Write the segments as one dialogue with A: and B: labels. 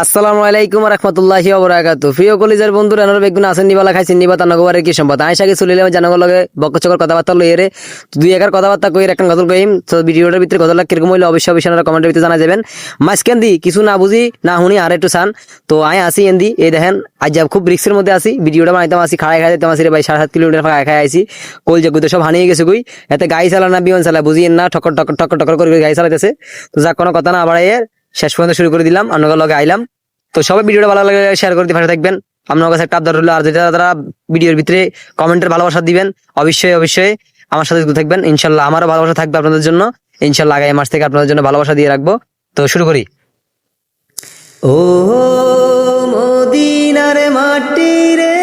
A: আসসালামু আলাইকুম রহমতুল্লাহি ওবরাকাতু। প্রিয় কলিজার বন্ধুরা, এনারা বেগুন আছেন নিবালা খাইছেন নিবা তানগবারের কি সম্পদ আয়সাকে চলিলাম জানাগো লগে বকচকর কথাবার্তা লইয়ে রে দুই একার কথাবার্তা কই একটা গজল কইম। তো ভিডিওটার ভিতরে গজল কিরকম হইলো অবশ্যই আপনারা কমেন্টের ভিতরে জানা যাবেন। মাঝখান দি কিছু না বুঝি না শুনি আর একটু চান তো আয় আসি এন্দি এই দেখেন আজ খুব রিক্সের মধ্যে আসি। ভিডিওটা বানাইতাম আসি খাড়াই খাই দিতাম আসি রে ভাই 7.5 কিলোমিটার খাই খাই আইছি কল জগুতে সব হানিয়ে গেছে কই এতে গাড়ি চালা না বিমান চালা বুঝিয়েন না ঠকর ঠকর ঠকর ঠকর করে গাড়ি চালাইতেছে। তো যাক কোনো কথা না বাড়াইয়ে শেষ পর্যন্ত শুরু করে দিলাম আপনাদের লগে আইলাম। তো সবাই ভিডিওটা ভালো লাগলে শেয়ার করে দিয়ে পাশে থাকবেন। আপনার কাছে একটা আবদার হলো আর যেটা তারা ভিডিওর ভিতরে কমেন্টের ভালোবাসা দিবেন অবশ্যই অবশ্যই আমার সাথে যুক্ত থাকবেন। ইনশাল্লাহ আমারও ভালোবাসা থাকবে আপনাদের জন্য। ইনশাল্লাহ আগামী মাস থেকে আপনাদের জন্য ভালোবাসা দিয়ে রাখবো। তো শুরু করি। ও মদিনার মাটি রে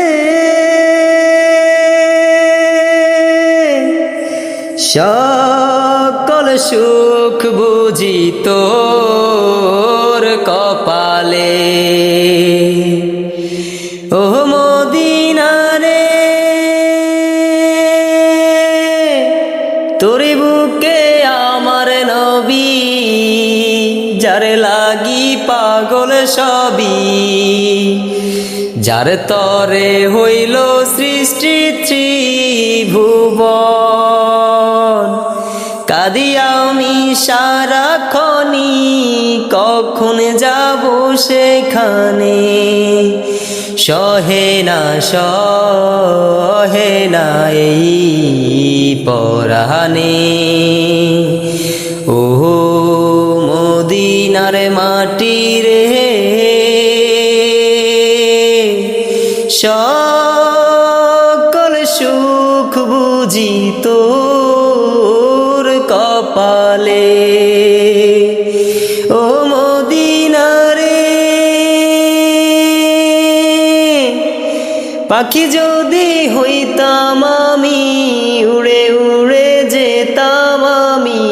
A: সকল সুখ বুঝি তোর কপালে। ও মদিনা রে তোর বুকে আমার নবী যার লাগি পাগল সবই যার তরে হইল সৃষ্টি ত্রিভুবন। কাঁদি আমি সারাক্ষণি কখন যাব সেখানে সহে না এই পরাণে। ও মদিনার মাটি রে সকল সুখ বুঝি তোর কপালে। ও মদিনা রে পাখি যদি হইতাম আমি উড়ে উড়ে যেতাম আমি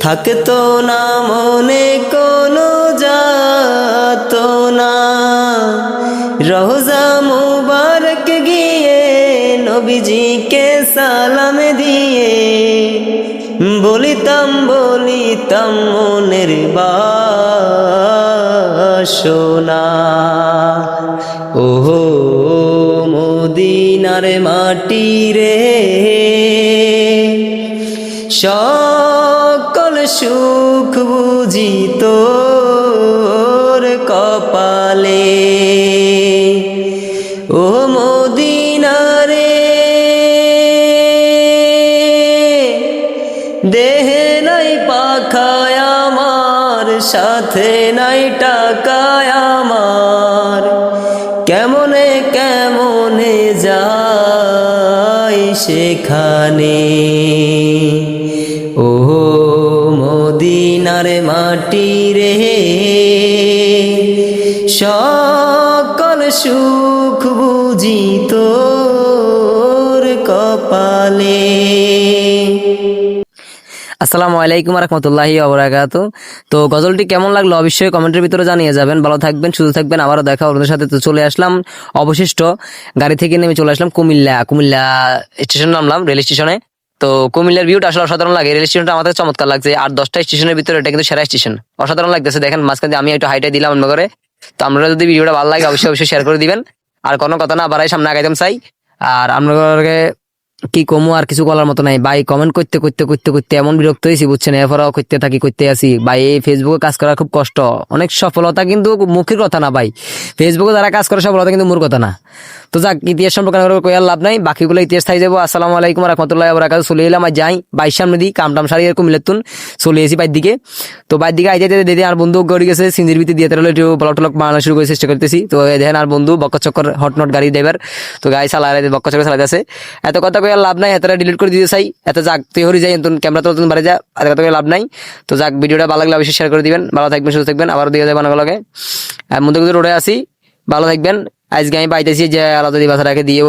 A: থাকতো না মনে কোনো যাতনা। রোজা মুবারক গিয়ে নবীজিকে সালাম দিয়ে বলিতাম মনের বাসনা। ও মদিনার মাটি রে সকল সুখ বুঝি তোর কপালে। ও মদিনা রে দেহে নাই পাখায় আমার সাথে নাই টাকায় আমার কেমনে কেমনে যাই সেখানে। ও মদিনার মাটি রে সকল সুখ বুঝি তোর কপালে। আসসালামু আলাইকুম রহমতুল্লাহি ওবরাকাতু। তো গজলটি কেমন লাগলো অবশ্যই কমেন্টের ভিতরে জানিয়ে যাবেন। ভালো থাকবেন সুস্থ থাকবেন আবারও দেখা ওদের সাথে। তো চলে আসলাম অবশিষ্ট গাড়ি থেকে নেমে চলে আসলাম কুমিল্লা স্টেশন নামলাম রেল স্টেশনে। তো কুমিল্লার ভিউটা আসলে অসাধারণ লাগে। রেল স্টেশনটা আমাদের চমৎকার লাগছে। 8-10টা স্টেশনের ভিতরে এটা কিন্তু সেরা স্টেশন, অসাধারণ লাগতেছে। দেখেন মাঝখানে আমি একটু হাইটাই দিলাম অন্য করে। তো আপনারা যদি ভিডিওটা ভালো লাগে অবশ্যই শেয়ার করে দিবেন। আর কোনো কথা না বাড়াই সামনে আগাইতাম চাই। আর আপনাদেরকে কি কমু আর কিছু বলার মতো নাই ভাই। কমেন্ট করতে করতে করতে করতে এমন বিরক্ত হয়েছি বুঝছেন। এরপরও করতে আসি ভাই। এই ফেসবুকে কাজ করা খুব কষ্ট। অনেক সফলতা কিন্তু মুখের কথা না ভাই। ফেসবুকে যারা কাজ করে সফলতা কিন্তু মূর কথা না। তো যাক ইতিহাস সম্পর্কে কয়ার লাভ নাই, বাকিগুলো ইতিহাস থাই যাবো। আসসালামু আলাইকুম রহমতুল্লাহ বরাকাতুহু। চলে এলাম আর যাই বাইর সামনে দিই কামটাম সারি এরকম মিলেতুন চলে এসি বাইর দিকে। তো বাইর দিকে আইতে দিদি আর বন্ধু গড়ি গেছে সিঞ্জির ভিতরে দিয়ে তাহলে একটু ব্লক টলক বানানো শুরু করে চেষ্টা করতেছি। তো দেখেন আর বন্ধু বক্কচক্কর হটনট গাড়ি ড্রাইভার তো গাড়ি চালায় বক্কচক্কর চালাইতেছে। এত কথা কয়ার লাভ নাই, এতটা ডিলিট করে দিতে চাই। এত যাক তুই হরি যাই ক্যামেরা তো বাড়ি যা, এত কথা লাভ নাই। তো যাক ভিডিওটা ভালো লাগলে অবশ্যই শেয়ার করে দিবেন। ভালো থাকবেন সুস্থ থাকবেন আবার দিয়ে যাবেন লগে। আর মধ্যে রোডে আসি, ভালো থাকবেন। আজকে আমি পাইতেছি যে আলাদা বাসা রাখে দিয়ে